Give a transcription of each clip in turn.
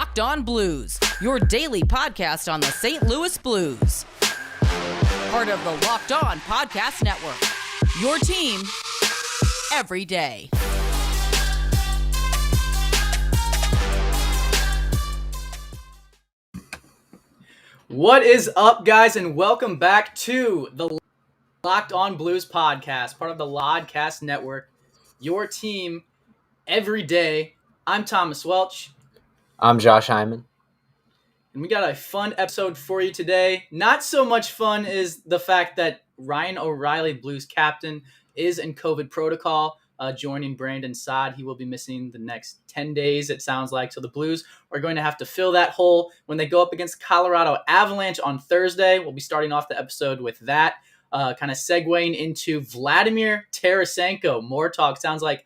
Locked On Blues, your daily podcast on the St. Louis Blues. Part of the Locked On Podcast Network, your team every day. What is up, guys, and welcome back to the Locked On Blues podcast, part of the Lodcast Network, your team every day. I'm Thomas Welch. I'm Josh Hyman. And we got a fun episode for you today. Not so much fun is the fact that Ryan O'Reilly, Blues captain, is in COVID protocol, joining Brandon Saad. He will be missing the next 10 days, it sounds like. So the Blues are going to have to fill that hole when they go up against Colorado Avalanche on Thursday. We'll be starting off the episode with that, kind of segueing into Vladimir Tarasenko. More talk. Sounds like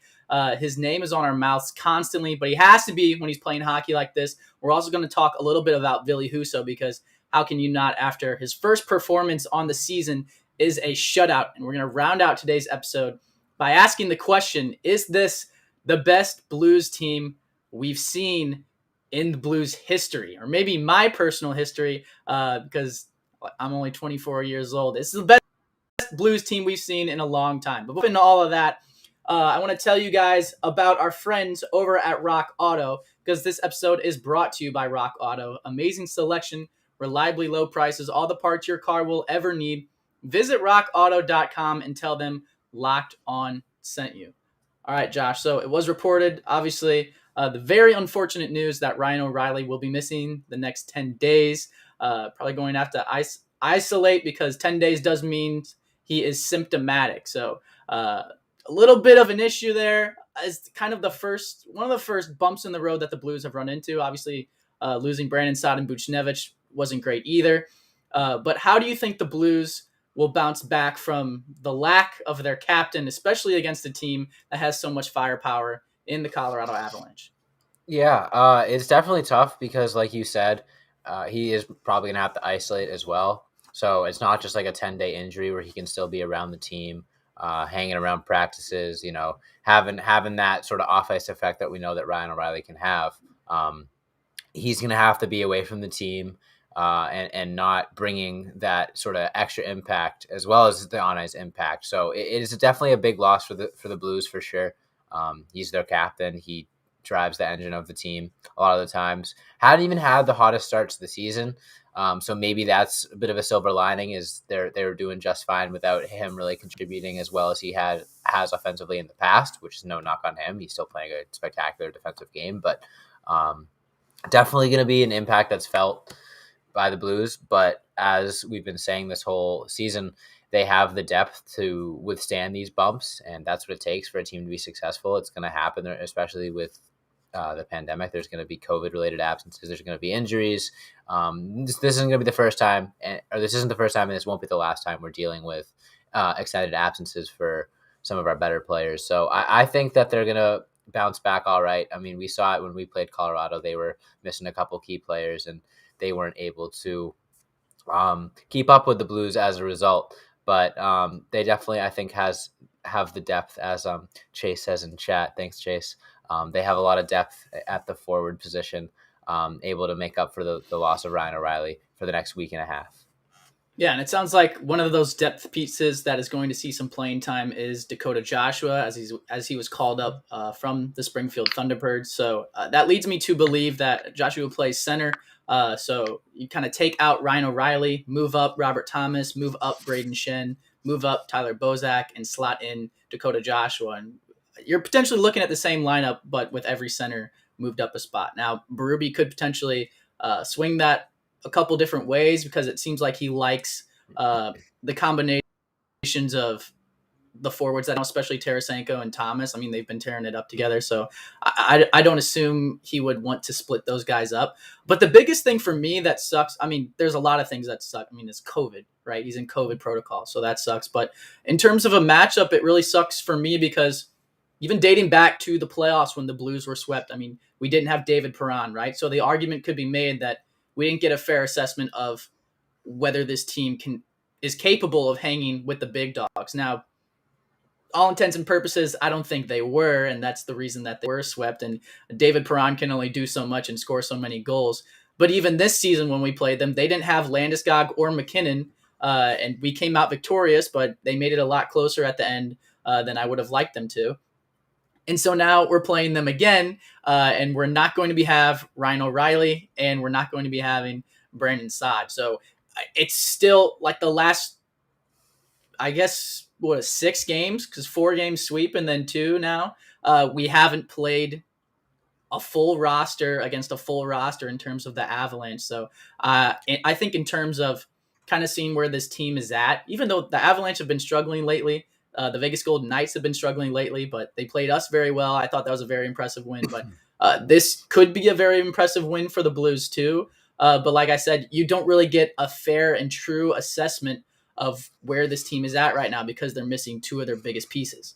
his name is on our mouths constantly, but he has to be when he's playing hockey like this. We're also going to talk a little bit about Ville Husso, because how can you not, after his first performance on the season is a shutout? And we're going to round out today's episode by asking the question, is this the best Blues team we've seen in the Blues history? Or maybe my personal history, because I'm only 24 years old. This is the best Blues team we've seen in a long time. But before into all of that, I want to tell you guys about our friends over at Rock Auto, because this episode is brought to you by Rock Auto. Amazing selection, reliably low prices, all the parts your car will ever need. Visit rockauto.com and tell them Locked On sent you. All right, Josh. So it was reported, obviously, the very unfortunate news that Ryan O'Reilly will be missing the next 10 days. Probably going to have to isolate, because 10 days does mean he is symptomatic. So a little bit of an issue there, is kind of one of the first bumps in the road that the Blues have run into. Obviously, losing Brandon Saad and Buchnevich wasn't great either. But how do you think the Blues will bounce back from the lack of their captain, especially against a team that has so much firepower in the Colorado Avalanche? Yeah, it's definitely tough because, like you said, he is probably going to have to isolate as well. So it's not just like a 10-day injury where he can still be around the team, hanging around practices, having that sort of off-ice effect that we know that Ryan O'Reilly can have. He's going to have to be away from the team and not bringing that sort of extra impact as well as the on-ice impact. So it is definitely a big loss for the Blues for sure. He's their captain. He drives the engine of the team a lot of the times. Hadn't even had the hottest start to the season. So maybe that's a bit of a silver lining, is they were doing just fine without him really contributing as well as he has offensively in the past, which is no knock on him. He's still playing a spectacular defensive game, but definitely going to be an impact that's felt by the Blues. But as we've been saying this whole season, they have the depth to withstand these bumps, and that's what it takes for a team to be successful. It's going to happen, especially with the pandemic. There's going to be COVID-related absences. There's going to be injuries. This isn't going to be the first time, or this isn't the first time, and this won't be the last time we're dealing with extended absences for some of our better players. So I think that they're going to bounce back all right. I mean, we saw it when we played Colorado. They were missing a couple key players, and they weren't able to keep up with the Blues as a result. But they definitely, I think, have the depth, as Chase says in chat. Thanks, Chase. They have a lot of depth at the forward position, able to make up for the loss of Ryan O'Reilly for the next week and a half. Yeah, and it sounds like one of those depth pieces that is going to see some playing time is Dakota Joshua, as he was called up from the Springfield Thunderbirds. So that leads me to believe that Joshua plays center. So you kind of take out Ryan O'Reilly, move up Robert Thomas, move up Braden Shen, move up Tyler Bozak, and slot in Dakota Joshua. And you're potentially looking at the same lineup, but with every center moved up a spot. Now, Berube could potentially swing that a couple different ways, because it seems like he likes the combinations of the forwards, that especially Tarasenko and Thomas. I mean, they've been tearing it up together, so I don't assume he would want to split those guys up. But the biggest thing for me that sucks, I mean, there's a lot of things that suck. I mean, it's COVID, right? He's in COVID protocol, so that sucks. But in terms of a matchup, it really sucks for me, because even dating back to the playoffs when the Blues were swept, I mean, we didn't have David Perron, right? So the argument could be made that we didn't get a fair assessment of whether this team is capable of hanging with the big dogs. Now, all intents and purposes, I don't think they were, and that's the reason that they were swept. And David Perron can only do so much and score so many goals. But even this season, when we played them, they didn't have Landeskog or McKinnon, and we came out victorious, but they made it a lot closer at the end than I would have liked them to. And so now we're playing them again, and we're not going to have Ryan O'Reilly, and we're not going to be having Brandon Saad. So it's still like the last, I guess, 6 games, because 4 games sweep and then 2 now. We haven't played a full roster against a full roster in terms of the Avalanche. So I think in terms of kind of seeing where this team is at, even though the Avalanche have been struggling lately, the Vegas Golden Knights have been struggling lately, but they played us very well. I thought that was a very impressive win, but this could be a very impressive win for the Blues too. But like I said, you don't really get a fair and true assessment of where this team is at right now because they're missing 2 of their biggest pieces.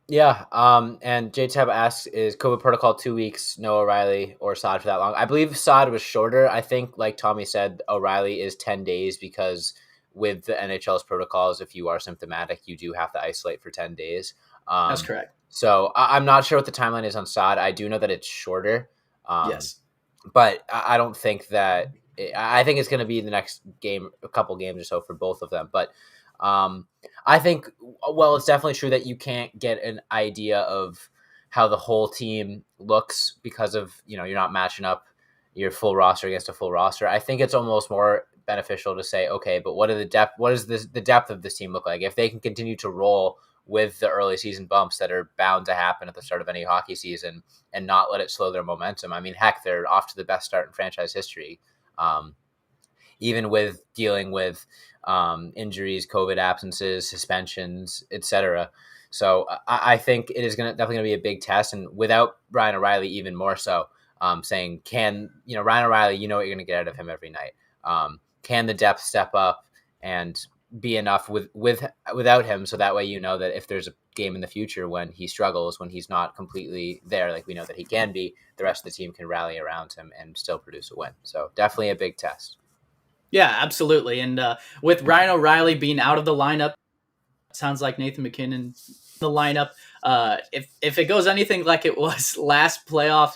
Yeah. And JTab asks, is COVID protocol 2 weeks, no O'Reilly or Saad for that long? I believe Saad was shorter. I think, like Tommy said, O'Reilly is 10 days because with the NHL's protocols, if you are symptomatic, you do have to isolate for 10 days. That's correct. So I'm not sure what the timeline is on Saad. I do know that it's shorter. Yes. But I don't think that I think it's going to be the next game, a couple games or so for both of them. But I think, well, it's definitely true that you can't get an idea of how the whole team looks because of, you're not matching up your full roster against a full roster. I think it's almost more beneficial to say, okay, but what does the depth of this team look like? If they can continue to roll with the early season bumps that are bound to happen at the start of any hockey season and not let it slow their momentum. I mean, heck, they're off to the best start in franchise history. Even with dealing with injuries, COVID absences, suspensions, etc. So I think it is definitely going to be a big test, and without Ryan O'Reilly, even more so. Saying, can Ryan O'Reilly? You know what you're going to get out of him every night. Can the depth step up and be enough without him? So that way, that if there's a game in the future when he struggles, when he's not completely there, like we know that he can be, the rest of the team can rally around him and still produce a win. So definitely a big test. Yeah, absolutely. And with Ryan O'Reilly being out of the lineup, sounds like Nathan McKinnon the lineup. If it goes anything like it was last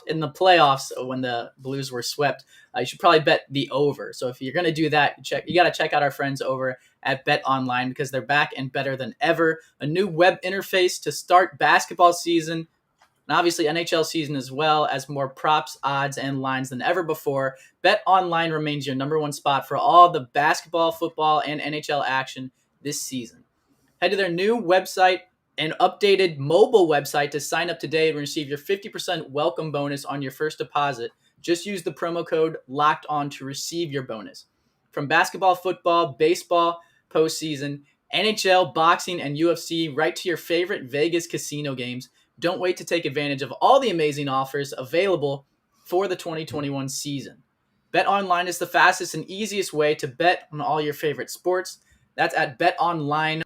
in the playoffs when the Blues were swept, you should probably bet the over. So if you're going to do that, you got to check out our friends over at Bet Online because they're back and better than ever. A new web interface to start basketball season, and obviously NHL season as well, as more props, odds, and lines than ever before. Bet Online remains your number one spot for all the basketball, football, and NHL action this season. Head to their new website and updated mobile website to sign up today and receive your 50% welcome bonus on your first deposit. Just use the promo code LOCKEDON to receive your bonus. From basketball, football, baseball, postseason, NHL, boxing, and UFC, right to your favorite Vegas casino games. Don't wait to take advantage of all the amazing offers available for the 2021 season. BetOnline is the fastest and easiest way to bet on all your favorite sports. That's at BetOnline,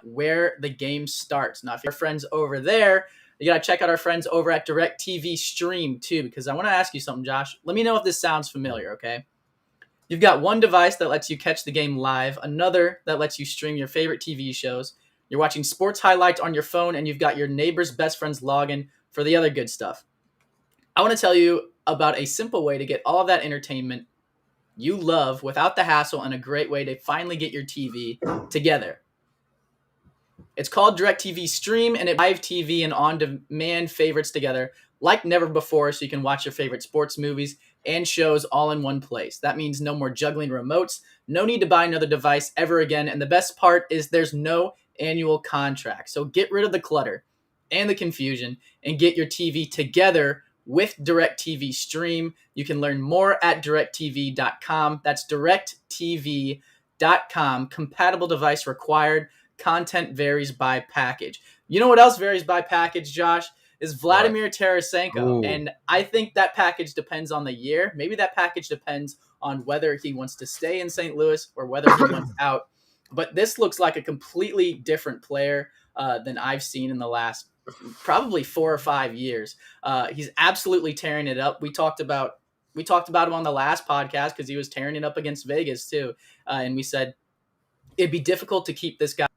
where the game starts. Now, if you're friends over there, you got to check out our friends over at DirecTV Stream too, because I want to ask you something, Josh. Let me know if this sounds familiar, okay? You've got one device that lets you catch the game live, another that lets you stream your favorite TV shows. You're watching sports highlights on your phone, and you've got your neighbor's best friend's login for the other good stuff. I want to tell you about a simple way to get all of that entertainment you love without the hassle, and a great way to finally get your TV together. It's called DirecTV Stream, and it live TV and on-demand favorites together like never before, so you can watch your favorite sports, movies, and shows all in one place. That means no more juggling remotes, no need to buy another device ever again, and the best part is there's no annual contract. So get rid of the clutter and the confusion and get your TV together with DirecTV Stream. You can learn more at directtv.com. That's directtv.com. Compatible device required. Content varies by package. You know what else varies by package, Josh? Is Vladimir Tarasenko. Ooh. And I think that package depends on the year. Maybe that package depends on whether he wants to stay in St. Louis or whether he wants out. But this looks like a completely different player than I've seen in the last probably 4 or 5 years. He's absolutely tearing it up. We talked about him on the last podcast because he was tearing it up against Vegas too. And we said it'd be difficult to keep this guy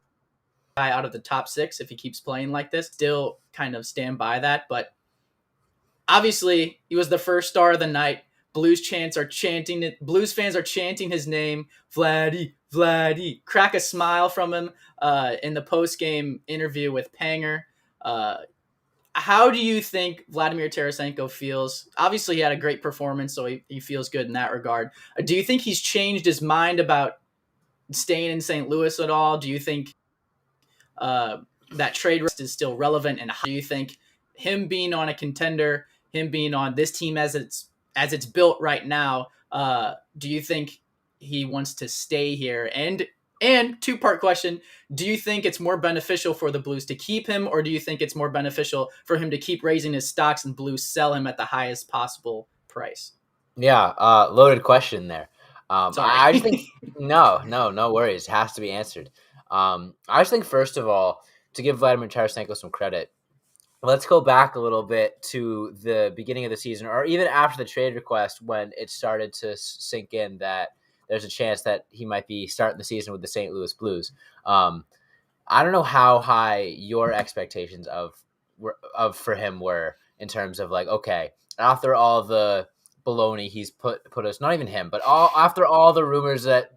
out of the top 6 if he keeps playing like this. Still kind of stand by that, but obviously he was the first star of the night. Blues fans are chanting his name, Vladdy, Vladdy. Crack a smile from him in the post-game interview with Panger. How do you think Vladimir Tarasenko feels? Obviously, he had a great performance, so he feels good in that regard. Do you think he's changed his mind about staying in St. Louis at all? Do you think that trade risk is still relevant? And how do you think him being on a contender, him being on this team as it's built right now, do you think he wants to stay here? And two-part question, do you think it's more beneficial for the Blues to keep him, or do you think it's more beneficial for him to keep raising his stocks and Blues sell him at the highest possible price? Yeah, loaded question there. Sorry. I just think no worries. It has to be answered. I just think, first of all, to give Vladimir Tarasenko some credit, let's go back a little bit to the beginning of the season, or even after the trade request, when it started to sink in that there's a chance that he might be starting the season with the St. Louis Blues. I don't know how high your expectations of for him were in terms of, like, okay, after all the baloney he's put us, not even him, but after all the rumors that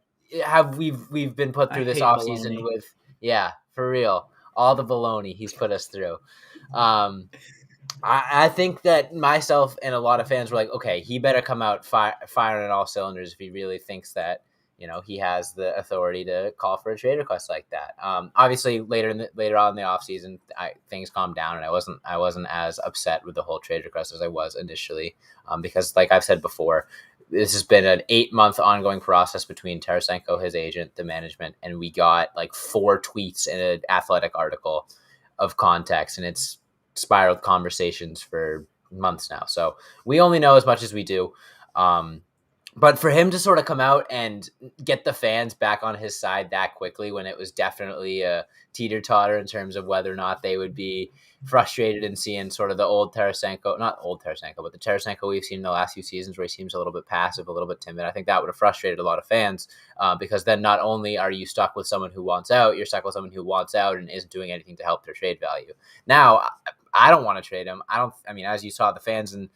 we've been put through this offseason with, yeah, for real, all the baloney he's put us through. I think that myself and a lot of fans were like, okay, he better come out firing on all cylinders if he really thinks that, he has the authority to call for a trade request like that. Obviously, later on in the offseason, things calmed down, and I wasn't as upset with the whole trade request as I was initially, because, like I've said before, this has been an 8-month ongoing process between Tarasenko, his agent, the management, and we got like 4 tweets in an Athletic article of context, and it's spiraled conversations for months now. So we only know as much as we do. But for him to sort of come out and get the fans back on his side that quickly, when it was definitely a teeter-totter in terms of whether or not they would be frustrated in seeing sort of the not old Tarasenko, but the Tarasenko we've seen in the last few seasons, where he seems a little bit passive, a little bit timid. I think that would have frustrated a lot of fans, because then not only are you stuck with someone who wants out, you're stuck with someone who wants out and isn't doing anything to help their trade value. Now, I don't want to trade him. As you saw, the fans in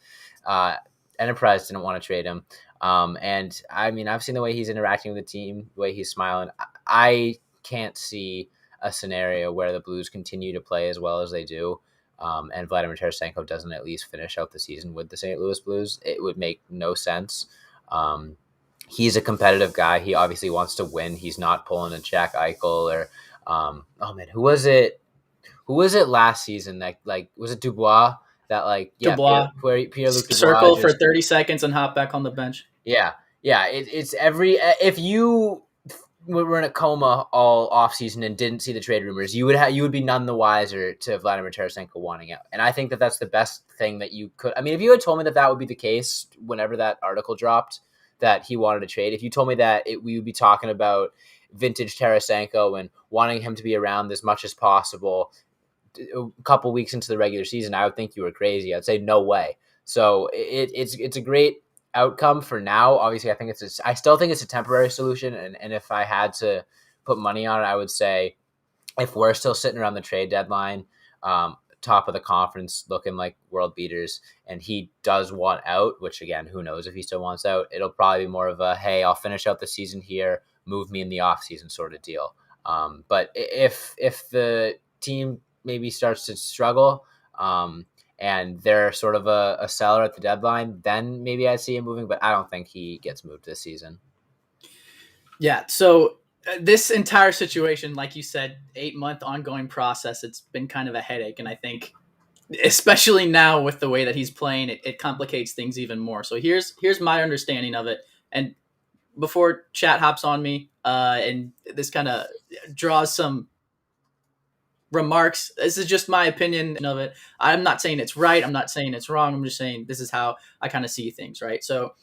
Enterprise didn't want to trade him. And I've seen the way he's interacting with the team, the way he's smiling. I can't see a scenario where the Blues continue to play as well as they do, and Vladimir Tarasenko doesn't at least finish out the season with the St. Louis Blues. It would make no sense. He's a competitive guy. He obviously wants to win. He's not pulling a Jack Eichel or, who was it? Who was it last season? That, like, was it Dubois? Dubois, Pierre-Luc Dubois circle for 30 seconds and hop back on the bench. Yeah. It's if you were in a coma all offseason and didn't see the trade rumors, you would be none the wiser to Vladimir Tarasenko wanting out. And I think that that's the best thing that you could. If you had told me that would be the case whenever that article dropped, that he wanted to trade, if you told me that we would be talking about vintage Tarasenko and wanting him to be around as much as possible a couple weeks into the regular season, I would think you were crazy. I'd say no way. So it's a great outcome for now. Obviously, I still think it's a temporary solution. And if I had to put money on it, I would say, if we're still sitting around the trade deadline, top of the conference, looking like world beaters, and he does want out, which, again, who knows if he still wants out, it'll probably be more of a, hey, I'll finish out the season here, move me in the off season sort of deal. But if the team maybe starts to struggle, and they're sort of a seller at the deadline, then maybe I'd see him moving, but I don't think he gets moved this season. Yeah, so this entire situation, like you said, 8-month ongoing process, it's been kind of a headache, and I think especially now with the way that he's playing, it complicates things even more. So here's my understanding of it, and before chat hops on me, and this kind of draws some remarks. This is just my opinion of it. I'm not saying it's right. I'm not saying it's wrong. I'm just saying this is how I kind of see things, right? So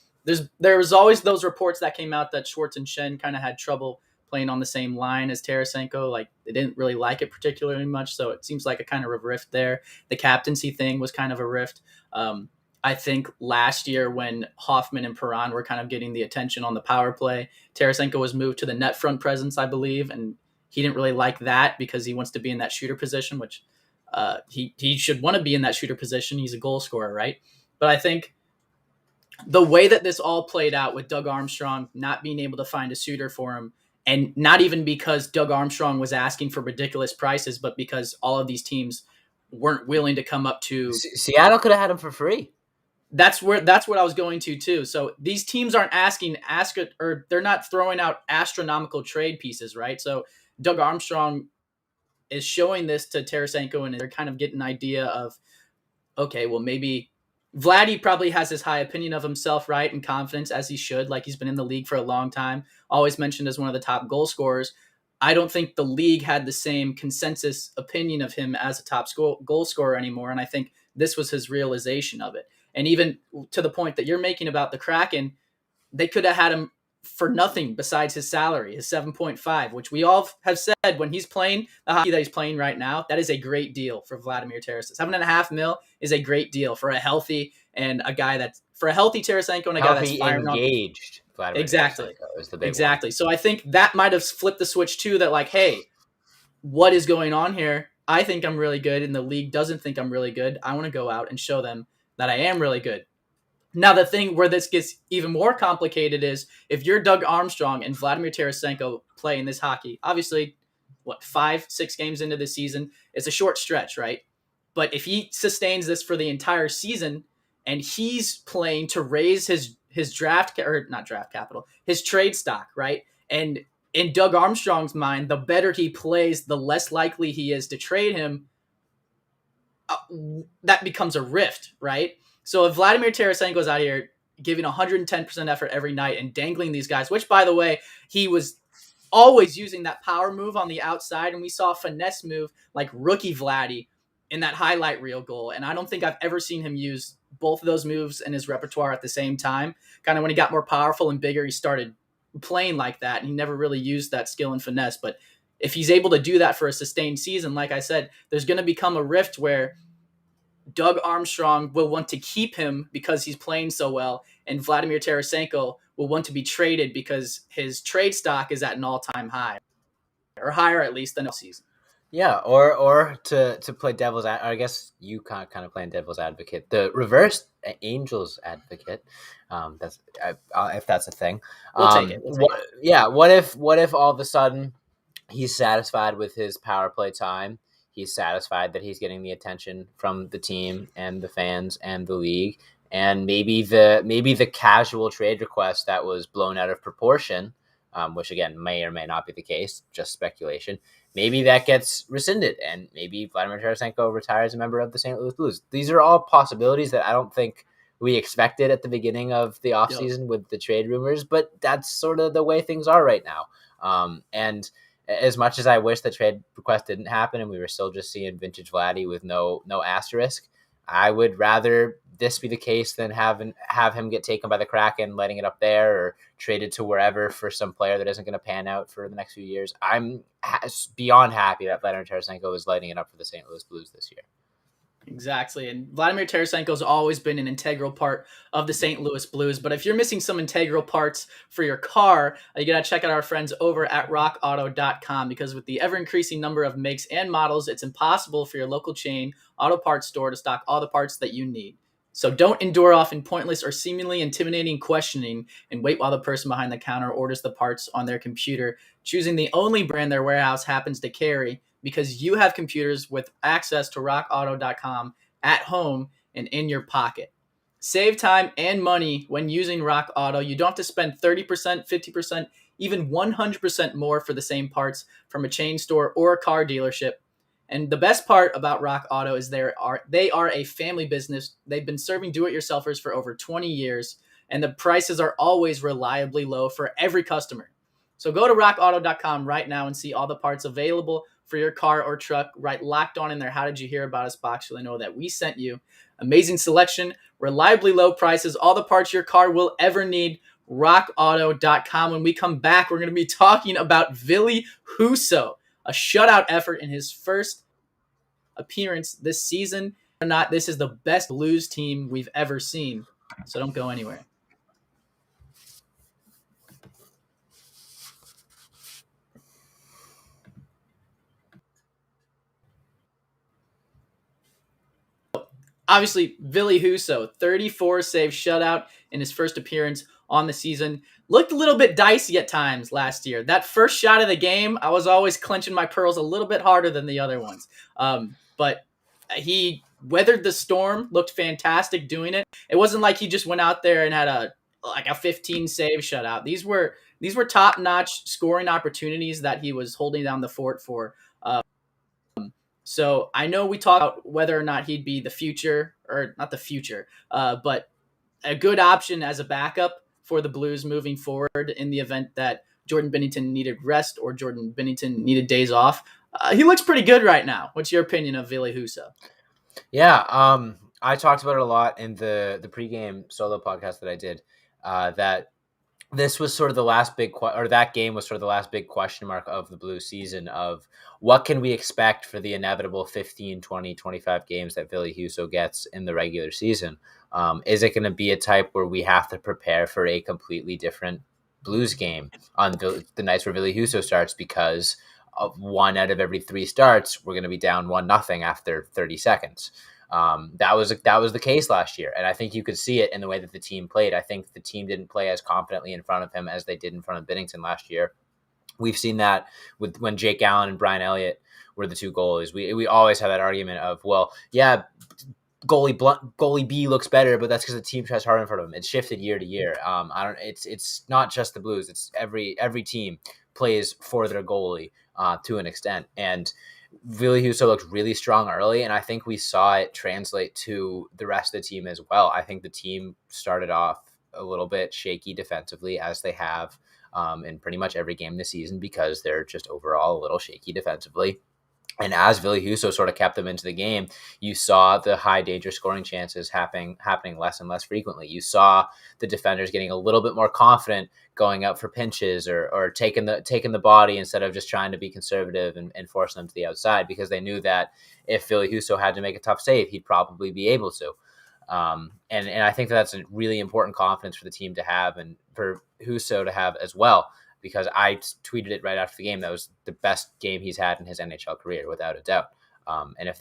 there was always those reports that came out that Schwartz and Schenn kind of had trouble playing on the same line as Tarasenko. Like, they didn't really like it particularly much. So it seems like a kind of a rift there. The captaincy thing was kind of a rift. I think last year when Hoffman and Perron were kind of getting the attention on the power play, Tarasenko was moved to the net front presence, I believe, and he didn't really like that because he wants to be in that shooter position, which he should want to be in that shooter position. He's a goal scorer, right? But I think the way that this all played out with Doug Armstrong not being able to find a suitor for him, and not even because Doug Armstrong was asking for ridiculous prices, but because all of these teams weren't willing to come up to Seattle could have had him for free. That's what I was going to too. So these teams aren't or they're not throwing out astronomical trade pieces, right? So Doug Armstrong is showing this to Tarasenko, and they're kind of getting an idea of, okay, well, maybe Vladdy probably has his high opinion of himself, right, and confidence, as he should. Like, he's been in the league for a long time, always mentioned as one of the top goal scorers. I don't think the league had the same consensus opinion of him as a top goal scorer anymore, and I think this was his realization of it. And even to the point that you're making about the Kraken, they could have had him for nothing besides his salary, his 7.5, which we all have said when he's playing the hockey that he's playing right now, that is a great deal for Vladimir Tarasenko. $7.5 million is a great deal for a healthy and a guy that's for a healthy Tarasenko and a guy that's firing engaged. Vladimir exactly. Is the big exactly. One. So I think that might have flipped the switch too. That like, hey, what is going on here? I think I'm really good, and the league doesn't think I'm really good. I want to go out and show them that I am really good. Now, the thing where this gets even more complicated is if you're Doug Armstrong and Vladimir Tarasenko play in this hockey, obviously, 5-6 games into the season, it's a short stretch, right? But if he sustains this for the entire season and he's playing to raise his his trade stock, right? And in Doug Armstrong's mind, the better he plays, the less likely he is to trade him. That becomes a rift, right? So if Vladimir Tarasenko is out here giving 110% effort every night and dangling these guys, which, by the way, he was always using that power move on the outside, and we saw a finesse move like rookie Vladdy in that highlight reel goal. And I don't think I've ever seen him use both of those moves in his repertoire at the same time. Kind of when he got more powerful and bigger, he started playing like that, and he never really used that skill and finesse. But if he's able to do that for a sustained season, like I said, there's going to become a rift where Doug Armstrong will want to keep him because he's playing so well, and Vladimir Tarasenko will want to be traded because his trade stock is at an all-time high, or higher at least than all season. Yeah, or to play devil's advocate, I guess you kind of playing devil's advocate, the reverse Angels advocate. That's if that's a thing. We'll take it. Yeah. What if all of a sudden he's satisfied with his power play time? He's satisfied that he's getting the attention from the team and the fans and the league, and maybe the casual trade request that was blown out of proportion, which again may or may not be the case, just speculation. Maybe that gets rescinded, and maybe Vladimir Tarasenko retires a member of the St. Louis Blues. These are all possibilities that I don't think we expected at the beginning of the offseason with the trade rumors, but that's sort of the way things are right now. And as much as I wish the trade request didn't happen and we were still just seeing vintage Vladdy with no asterisk, I would rather this be the case than have him get taken by the Kraken, letting it up there, or traded to wherever for some player that isn't going to pan out for the next few years. I'm beyond happy that Vladimir Tarasenko is lighting it up for the St. Louis Blues this year. Exactly. And Vladimir Tarasenko has always been an integral part of the St. Louis Blues. But if you're missing some integral parts for your car, you got to check out our friends over at rockauto.com, because with the ever-increasing number of makes and models, it's impossible for your local chain auto parts store to stock all the parts that you need. So don't endure often pointless or seemingly intimidating questioning and wait while the person behind the counter orders the parts on their computer, choosing the only brand their warehouse happens to carry, because you have computers with access to rockauto.com at home and in your pocket. Save time and money when using Rock Auto. You don't have to spend 30%, 50%, even 100% more for the same parts from a chain store or a car dealership. And the best part about Rock Auto is they are a family business. They've been serving do-it-yourselfers for over 20 years, and the prices are always reliably low for every customer. So go to rockauto.com right now and see all the parts available for your car or truck, right locked on in their How Did You Hear About Us box, so they know that we sent you. Amazing selection, reliably low prices, all the parts your car will ever need. rockauto.com. When we come back, we're going to be talking about Ville Husso, a shutout effort in his first appearance this season. Or not, this is the best Blues team we've ever seen, so don't go anywhere. obviously, Ville Husso, 34 save shutout in his first appearance on the season. Looked a little bit dicey at times last year. That first shot of the game, I was always clenching my pearls a little bit harder than the other ones. But he weathered the storm, looked fantastic doing it. It wasn't like he just went out there and had a 15 save shutout. These were top-notch scoring opportunities that he was holding down the fort for. So I know we talked about whether or not he'd be the future, or not the future, but a good option as a backup for the Blues moving forward in the event that Jordan Binnington needed rest or Jordan Binnington needed days off. He looks pretty good right now. What's your opinion of Ville Husso? Yeah, I talked about it a lot in the pregame solo podcast that I did, that this was sort of the last big that game was sort of the last big question mark of the Blues season of what can we expect for the inevitable 15, 20, 25 games that Ville Husso gets in the regular season. Is it going to be a type where we have to prepare for a completely different Blues game on the nights where Ville Husso starts because of 1 out of every 3 starts, we're going to be down 1-0 after 30 seconds. That was the case last year, and I think you could see it in the way that the team played. I think the team didn't play as confidently in front of him as they did in front of Binnington last year. We've seen that with when Jake Allen and Brian Elliott were the 2 goalies. We always have that argument of, well, yeah, goalie B looks better, but that's because the team tries harder in front of him. It's shifted year to year. It's not just the Blues. It's every team plays for their goalie to an extent, and Ville Husso looked really strong early, and I think we saw it translate to the rest of the team as well. I think the team started off a little bit shaky defensively, as they have in pretty much every game this season, because they're just overall a little shaky defensively. And as Ville Husso sort of kept them into the game, you saw the high danger scoring chances happening less and less frequently. You saw the defenders getting a little bit more confident going up for pinches or taking the body instead of just trying to be conservative and forcing them to the outside, because they knew that if Ville Husso had to make a tough save, he'd probably be able to. And I think that's a really important confidence for the team to have, and for Husso to have as well, because I tweeted it right after the game. That was the best game he's had in his NHL career, without a doubt. And if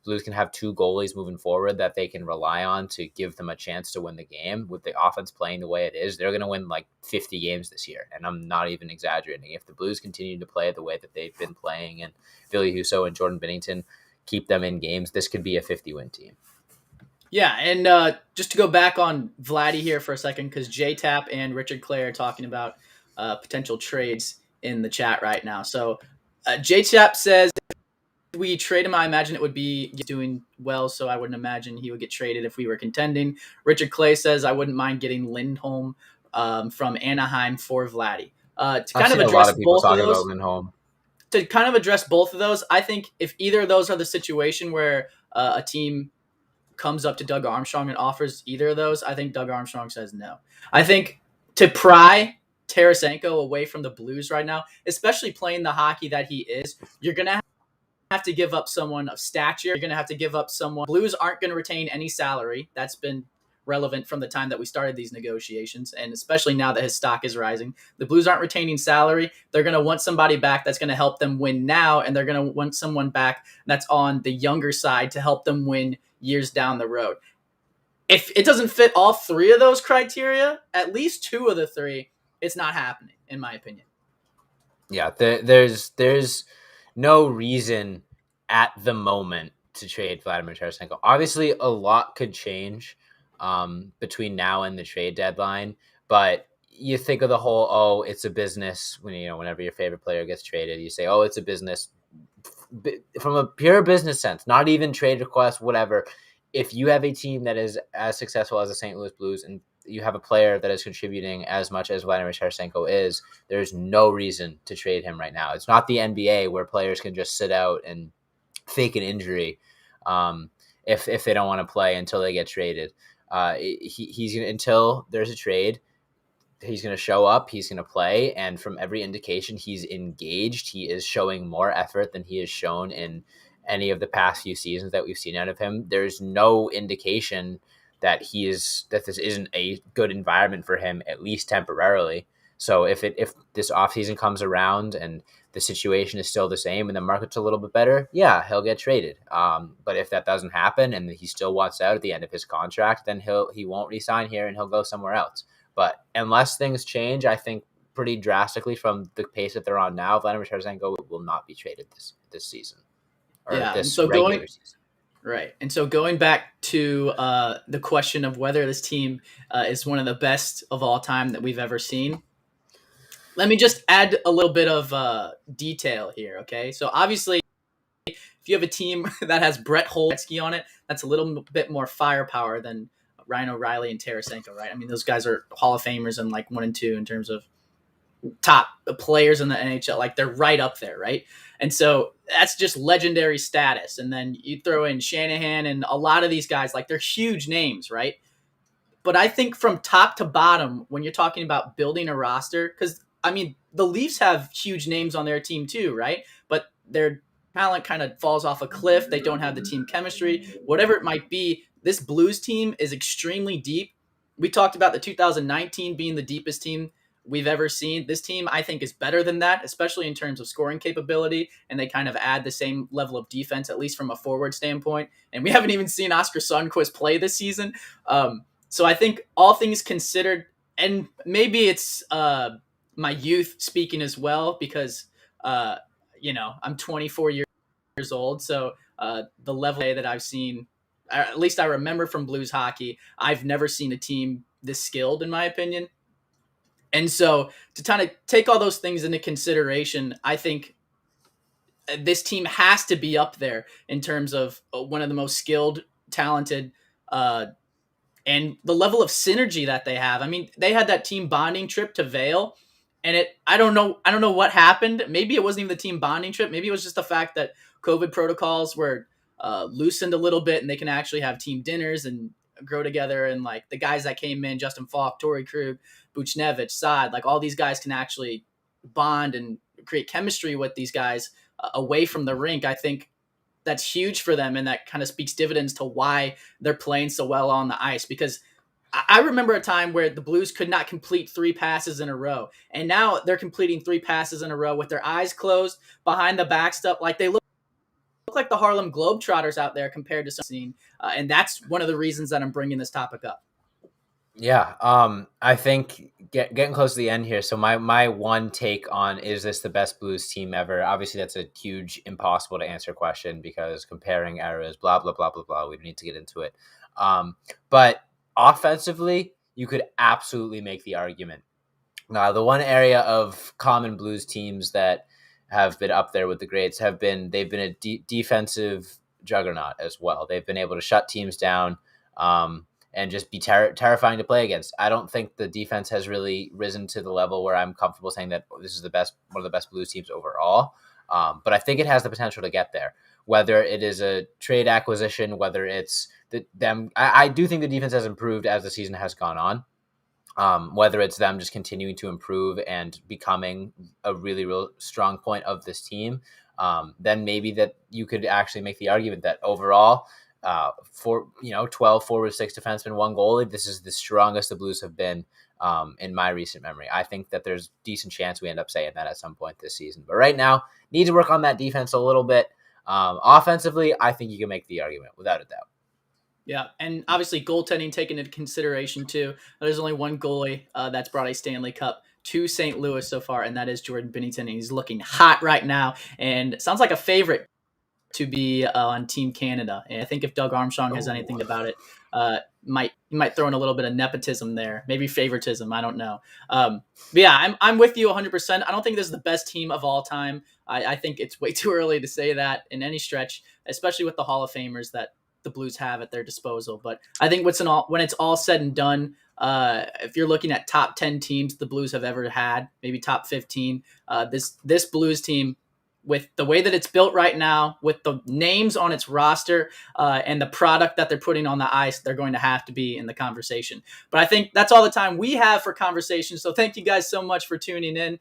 Blues can have 2 goalies moving forward that they can rely on to give them a chance to win the game, with the offense playing the way it is, they're going to win like 50 games this year. And I'm not even exaggerating. If the Blues continue to play the way that they've been playing, and Ville Husso and Jordan Binnington keep them in games, this could be a 50-win team. Yeah, and just to go back on Vladdy here for a second, because J-Tap and Richard Clay are talking about potential trades in the chat right now. So J-Tap says, if we trade him, I imagine it would be doing well, so I wouldn't imagine he would get traded if we were contending. Richard Clay says, I wouldn't mind getting Lindholm from Anaheim for Vladdy. To kind of address both of those, to kind of address both of those, I think if either of those are the situation where a team comes up to Doug Armstrong and offers either of those, I think Doug Armstrong says no. I think to pry Tarasenko away from the Blues right now, especially playing the hockey that he is, you're going to have to give up someone of stature. You're going to have to give up someone. Blues aren't going to retain any salary. That's been relevant from the time that we started these negotiations, and especially now that his stock is rising. The Blues aren't retaining salary. They're going to want somebody back that's going to help them win now, and they're going to want someone back that's on the younger side to help them win years down the road. If it doesn't fit all 3 of those criteria, at least 2 of the 3, it's not happening, in my opinion. Yeah, there's no reason at the moment to trade Vladimir Tarasenko. Obviously, a lot could change between now and the trade deadline, but you think of the whole, it's a business. Whenever your favorite player gets traded, you say, it's a business. From a pure business sense, not even trade request, whatever. If you have a team that is as successful as the St. Louis Blues, and you have a player that is contributing as much as Vladimir Tarasenko is, there's no reason to trade him right now. It's not the NBA where players can just sit out and fake an injury if they don't want to play until they get traded. He's gonna, until there's a trade, he's going to show up, he's going to play, and from every indication, he's engaged. He is showing more effort than he has shown in any of the past few seasons that we've seen out of him. There's no indication that this isn't a good environment for him, at least temporarily. So if this offseason comes around and the situation is still the same and the market's a little bit better, yeah, he'll get traded. But if that doesn't happen and he still wants out at the end of his contract, then he won't resign here and he'll go somewhere else. But unless things change, I think pretty drastically from the pace that they're on now, Vladimir Tarasenko will not be traded this season or this regular season. Right. And so going back to the question of whether this team is one of the best of all time that we've ever seen, let me just add a little bit of detail here, okay? So obviously, if you have a team that has Brett Holtzky on it, that's a little bit more firepower than Ryan O'Reilly and Tarasenko, right? I mean, those guys are Hall of Famers and like 1 and 2 in terms of top players in the NHL. Like they're right up there, right? And so that's just legendary status. And then you throw in Shanahan and a lot of these guys, like they're huge names, right? But I think from top to bottom, when you're talking about building a roster, because I mean, the Leafs have huge names on their team too, right? But their talent kind of falls off a cliff. They don't have the team chemistry, whatever it might be. This Blues team is extremely deep. We talked about the 2019 being the deepest team we've ever seen. This team, I think, is better than that, especially in terms of scoring capability, and they kind of add the same level of defense, at least from a forward standpoint. And we haven't even seen Oscar Sundqvist play this season. So I think all things considered, and maybe it's my youth speaking as well, because, I'm 24 years old. So the level that I've seen, at least I remember from Blues hockey, I've never seen a team this skilled, in my opinion. And so to kind of take all those things into consideration, I think this team has to be up there in terms of one of the most skilled, talented, and the level of synergy that they have. I mean, they had that team bonding trip to Vail, and I don't know what happened. Maybe it wasn't even the team bonding trip. Maybe it was just the fact that COVID protocols were loosened a little bit, and they can actually have team dinners and grow together. And like the guys that came in, Justin Falk, Torrey Krug, Buchnevich, Saad, like all these guys can actually bond and create chemistry with these guys away from the rink. I think that's huge for them, and that kind of speaks dividends to why they're playing so well on the ice. Because I remember a time where the Blues could not complete 3 passes in a row, and now they're completing 3 passes in a row with their eyes closed behind the backstop. Like they look like the Harlem Globetrotters out there compared to some scene. And that's one of the reasons that I'm bringing this topic up. Yeah. I think getting close to the end here. So my one take on, is this the best Blues team ever? Obviously that's a huge, impossible to answer question, because comparing eras, blah, blah, blah, blah, blah. We don't need to get into it. But offensively, you could absolutely make the argument. Now, the one area of common Blues teams that have been up there with the greats they've been a defensive juggernaut as well. They've been able to shut teams down and just be terrifying to play against. I don't think the defense has really risen to the level where I'm comfortable saying that this is one of the best Blues teams overall. But I think it has the potential to get there, whether it is a trade acquisition, whether it's them. I do think the defense has improved as the season has gone on. Whether it's them just continuing to improve and becoming a really real strong point of this team, then maybe that you could actually make the argument that overall, 12 forward, 6 defensemen, 1 goalie, this is the strongest the Blues have been in my recent memory. I think that there's a decent chance we end up saying that at some point this season. But right now, need to work on that defense a little bit. Offensively, I think you can make the argument without a doubt. Yeah, and obviously goaltending taken into consideration too. There's only one goalie that's brought a Stanley Cup to St. Louis so far, and that is Jordan Binnington. And he's looking hot right now, and sounds like a favorite to be on Team Canada. And I think if Doug Armstrong has anything about it, he might throw in a little bit of nepotism there, maybe favoritism. I don't know. But yeah, I'm with you 100%. I don't think this is the best team of all time. I think it's way too early to say that in any stretch, especially with the Hall of Famers that the Blues have at their disposal. But I think when it's all said and done, if you're looking at top 10 teams the Blues have ever had, maybe top 15, this Blues team, with the way that it's built right now, with the names on its roster and the product that they're putting on the ice, they're going to have to be in the conversation. But I think that's all the time we have for conversation. So thank you guys so much for tuning in.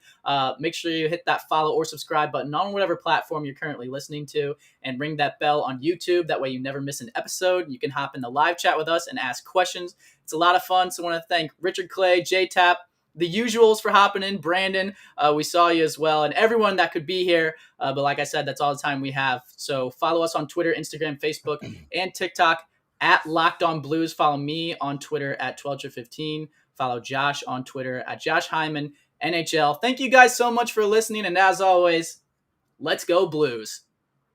Make sure you hit that follow or subscribe button on whatever platform you're currently listening to, and ring that bell on YouTube. That way you never miss an episode. You can hop in the live chat with us and ask questions. It's a lot of fun. So I want to thank Richard Clay, J-Tap, the usuals for hopping in. Brandon, we saw you as well, and everyone that could be here. But like I said, that's all the time we have. So follow us on Twitter, Instagram, Facebook, and TikTok at Locked On Blues. Follow me on Twitter at 1215. Follow Josh on Twitter at Josh Hyman NHL. Thank you guys so much for listening, and as always, let's go Blues.